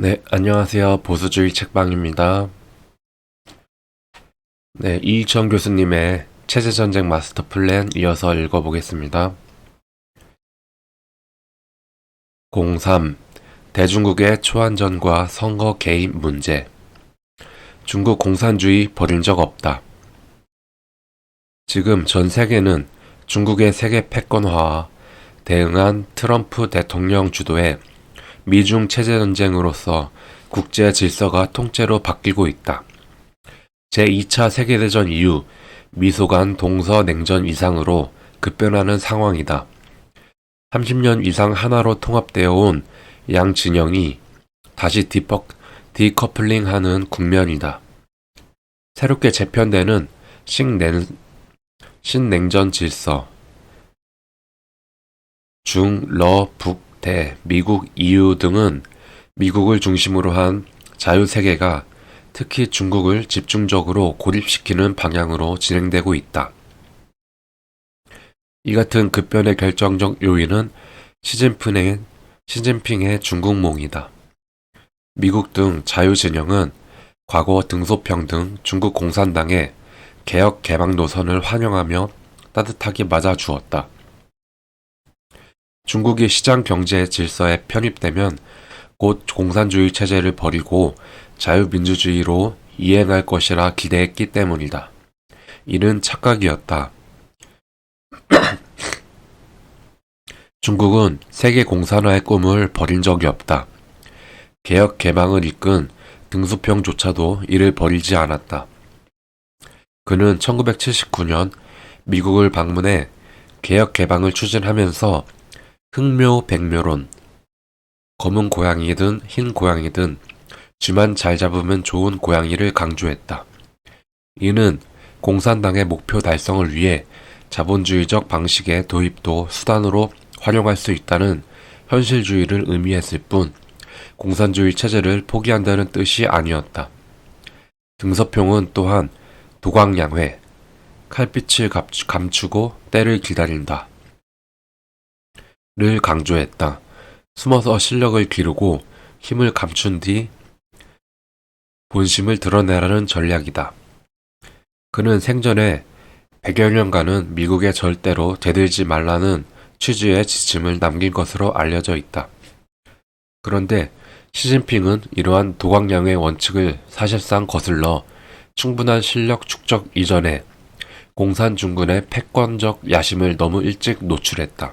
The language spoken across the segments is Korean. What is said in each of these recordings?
네, 안녕하세요. 보수주의 책방입니다. 네, 이익천 교수님의 체제전쟁 마스터 플랜 이어서 읽어보겠습니다. 03. 대중국의 초안전과 선거 개입 문제. 중국 공산주의 버린 적 없다. 지금 전 세계는 중국의 세계 패권화와 대응한 트럼프 대통령 주도의 미중 체제전쟁으로서 국제 질서가 통째로 바뀌고 있다. 제2차 세계대전 이후 미소간 동서냉전 이상으로 급변하는 상황이다. 30년 이상 하나로 통합되어 온 양 진영이 다시 디커플링하는 국면이다. 새롭게 재편되는 신냉전 질서, 중, 러, 북, 대, 미국, EU 등은 미국을 중심으로 한 자유세계가 특히 중국을 집중적으로 고립시키는 방향으로 진행되고 있다. 이 같은 급변의 결정적 요인은 시진핑의 중국몽이다. 미국 등 자유진영은 과거 등소평등 중국 공산당의 개혁 개방 노선을 환영하며 따뜻하게 맞아주었다. 중국이 시장 경제 질서에 편입되면 곧 공산주의 체제를 버리고 자유민주주의로 이행할 것이라 기대했기 때문이다. 이는 착각이었다. 중국은 세계 공산화의 꿈을 버린 적이 없다. 개혁 개방을 이끈 등수평조차도 이를 버리지 않았다. 그는 1979년 미국을 방문해 개혁 개방을 추진하면서 흑묘백묘론, 검은 고양이든 흰 고양이든 쥐만 잘 잡으면 좋은 고양이를 강조했다. 이는 공산당의 목표 달성을 위해 자본주의적 방식의 도입도 수단으로 활용할 수 있다는 현실주의를 의미했을 뿐 공산주의 체제를 포기한다는 뜻이 아니었다. 등서평은 또한 도광양회, 칼빛을 감추고 때를 기다린다. 를 강조했다. 숨어서 실력을 기르고 힘을 감춘 뒤 본심을 드러내라는 전략이다. 그는 생전에 100여 년간은 미국에 절대로 대들지 말라는 취지의 지침을 남긴 것으로 알려져 있다. 그런데 시진핑은 이러한 도광양의 원칙을 사실상 거슬러 충분한 실력 축적 이전에 공산중군의 패권적 야심을 너무 일찍 노출했다.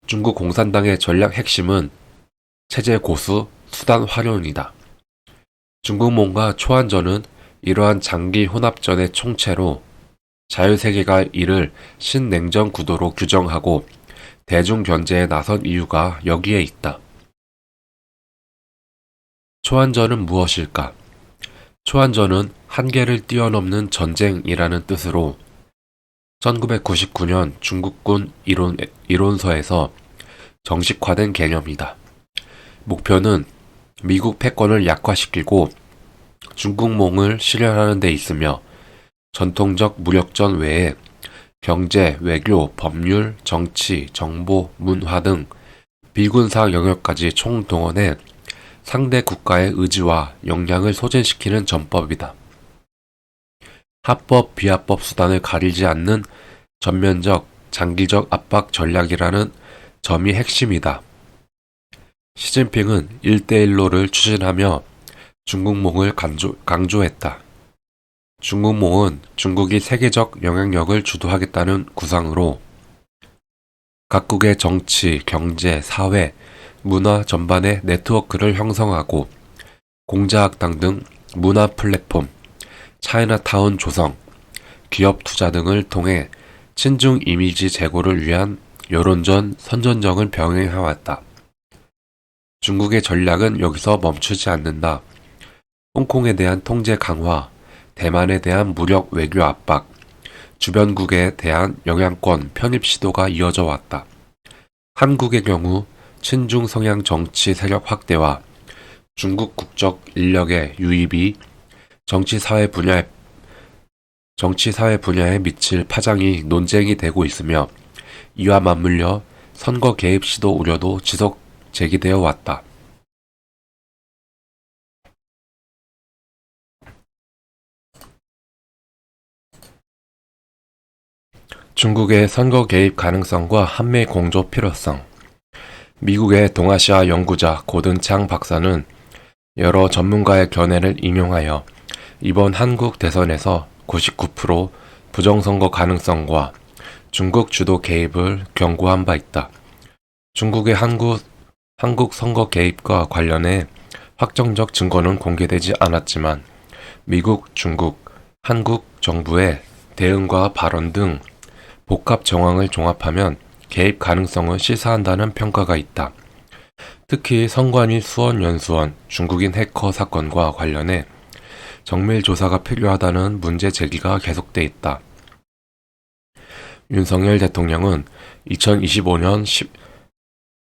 중국 공산당의 전략 핵심은 체제 고수, 수단 활용이다. 중국몽과 초안전은 이러한 장기 혼합전의 총체로 자유세계가 이를 신냉전 구도로 규정하고 대중견제에 나선 이유가 여기에 있다. 초안전은 무엇일까? 초안전은 한계를 뛰어넘는 전쟁이라는 뜻으로 1999년 중국군 이론서에서 정식화된 개념이다. 목표는 미국 패권을 약화시키고 중국몽을 실현하는 데 있으며 전통적 무력전 외에 경제, 외교, 법률, 정치, 정보, 문화 등 비군사 영역까지 총동원해 상대 국가의 의지와 역량을 소진시키는 전법이다. 합법, 비합법 수단을 가리지 않는 전면적, 장기적 압박 전략이라는 점이 핵심이다. 시진핑은 1대1로를 추진하며 중국몽을 강조했다. 중국몽은 중국이 세계적 영향력을 주도하겠다는 구상으로 각국의 정치, 경제, 사회, 문화 전반의 네트워크를 형성하고 공자학당 등 문화 플랫폼, 차이나타운 조성, 기업 투자 등을 통해 친중 이미지 제고를 위한 여론전, 선전정을 병행해왔다. 중국의 전략은 여기서 멈추지 않는다. 홍콩에 대한 통제 강화, 대만에 대한 무력 외교 압박, 주변국에 대한 영향권 편입 시도가 이어져 왔다. 한국의 경우 친중 성향 정치 세력 확대와 중국 국적 인력의 유입이 정치사회 분야에 미칠 파장이 논쟁이 되고 있으며 이와 맞물려 선거 개입 시도 우려도 지속 제기되어 왔다. 중국의 선거 개입 가능성과 한미 공조 필요성. 미국의 동아시아 연구자 고든창 박사는 여러 전문가의 견해를 인용하여 이번 한국 대선에서 99% 부정선거 가능성과 중국 주도 개입을 경고한 바 있다. 중국의 한국 선거 개입과 관련해 확정적 증거는 공개되지 않았지만 미국, 중국, 한국 정부의 대응과 발언 등 복합 정황을 종합하면 개입 가능성을 시사한다는 평가가 있다. 특히 성관이 수원연수원 중국인 해커 사건과 관련해 정밀 조사가 필요하다는 문제 제기가 계속돼 있다. 윤석열 대통령은 2025년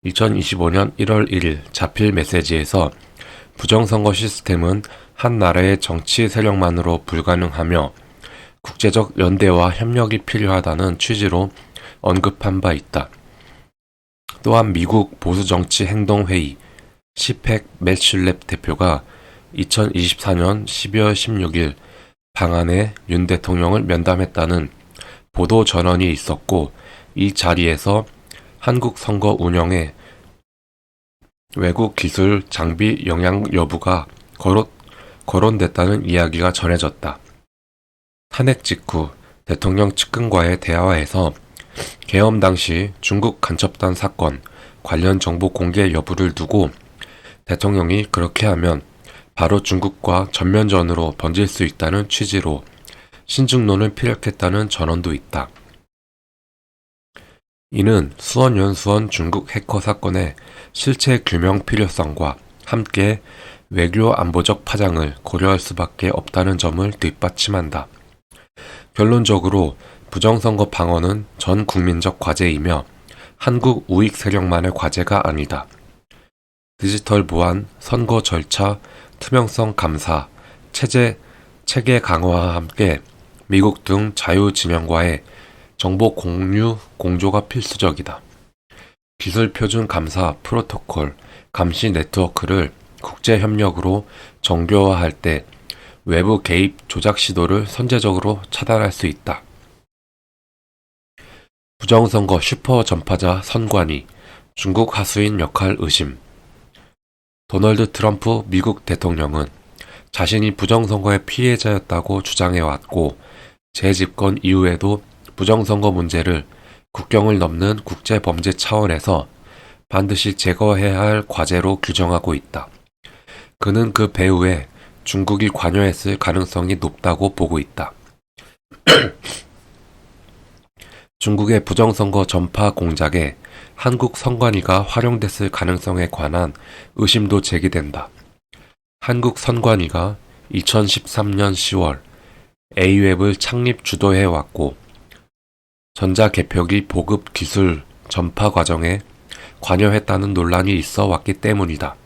1월 1일 자필 메시지에서 부정선거 시스템은 한 나라의 정치 세력만으로 불가능하며 국제적 연대와 협력이 필요하다는 취지로 언급한 바 있다. 또한 미국 보수정치행동회의 시펙 매슐랩 대표가 2024년 12월 16일 방한해 윤 대통령을 면담했다는 보도 전언이 있었고, 이 자리에서 한국 선거 운영에 외국 기술 장비 영향 여부가 거론됐다는 이야기가 전해졌다. 탄핵 직후 대통령 측근과의 대화에서 계엄 당시 중국 간첩단 사건 관련 정보 공개 여부를 두고 대통령이 그렇게 하면 바로 중국과 전면전으로 번질 수 있다는 취지로 신중론을 피력했다는 전언도 있다. 이는 수원연수원 중국 해커 사건의 실체 규명 필요성과 함께 외교 안보적 파장을 고려할 수밖에 없다는 점을 뒷받침한다. 결론적으로 부정선거 방어는 전 국민적 과제이며 한국 우익 세력만의 과제가 아니다. 디지털 보안, 선거 절차, 투명성 감사, 체계 강화와 함께 미국 등 자유진영과의 정보 공유, 공조가 필수적이다. 기술 표준 감사 프로토콜, 감시 네트워크를 국제 협력으로 정교화할 때 외부 개입 조작 시도를 선제적으로 차단할 수 있다. 부정선거 슈퍼 전파자 선관위, 중국 하수인 역할 의심. 도널드 트럼프 미국 대통령은 자신이 부정선거의 피해자였다고 주장해왔고, 재집권 이후에도 부정선거 문제를 국경을 넘는 국제범죄 차원에서 반드시 제거해야 할 과제로 규정하고 있다. 그는 그 배후에 중국이 관여했을 가능성이 높다고 보고 있다. 중국의 부정선거 전파 공작에 한국 선관위가 활용됐을 가능성에 관한 의심도 제기된다. 한국 선관위가 2013년 10월 A웹을 창립 주도해왔고, 전자개표기 보급 기술 전파 과정에 관여했다는 논란이 있어 왔기 때문이다.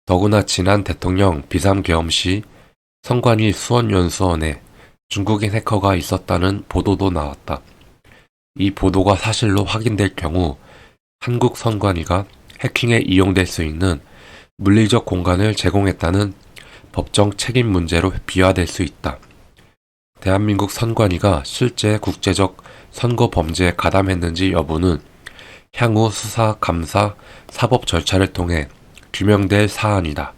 더구나 지난 대통령 비상계엄 시 선관위 수원연수원에 중국인 해커가 있었다는 보도도 나왔다. 이 보도가 사실로 확인될 경우 한국 선관위가 해킹에 이용될 수 있는 물리적 공간을 제공했다는 법정 책임 문제로 비화될 수 있다. 대한민국 선관위가 실제 국제적 선거 범죄에 가담했는지 여부는 향후 수사, 감사, 사법 절차를 통해 규명될 사안이다.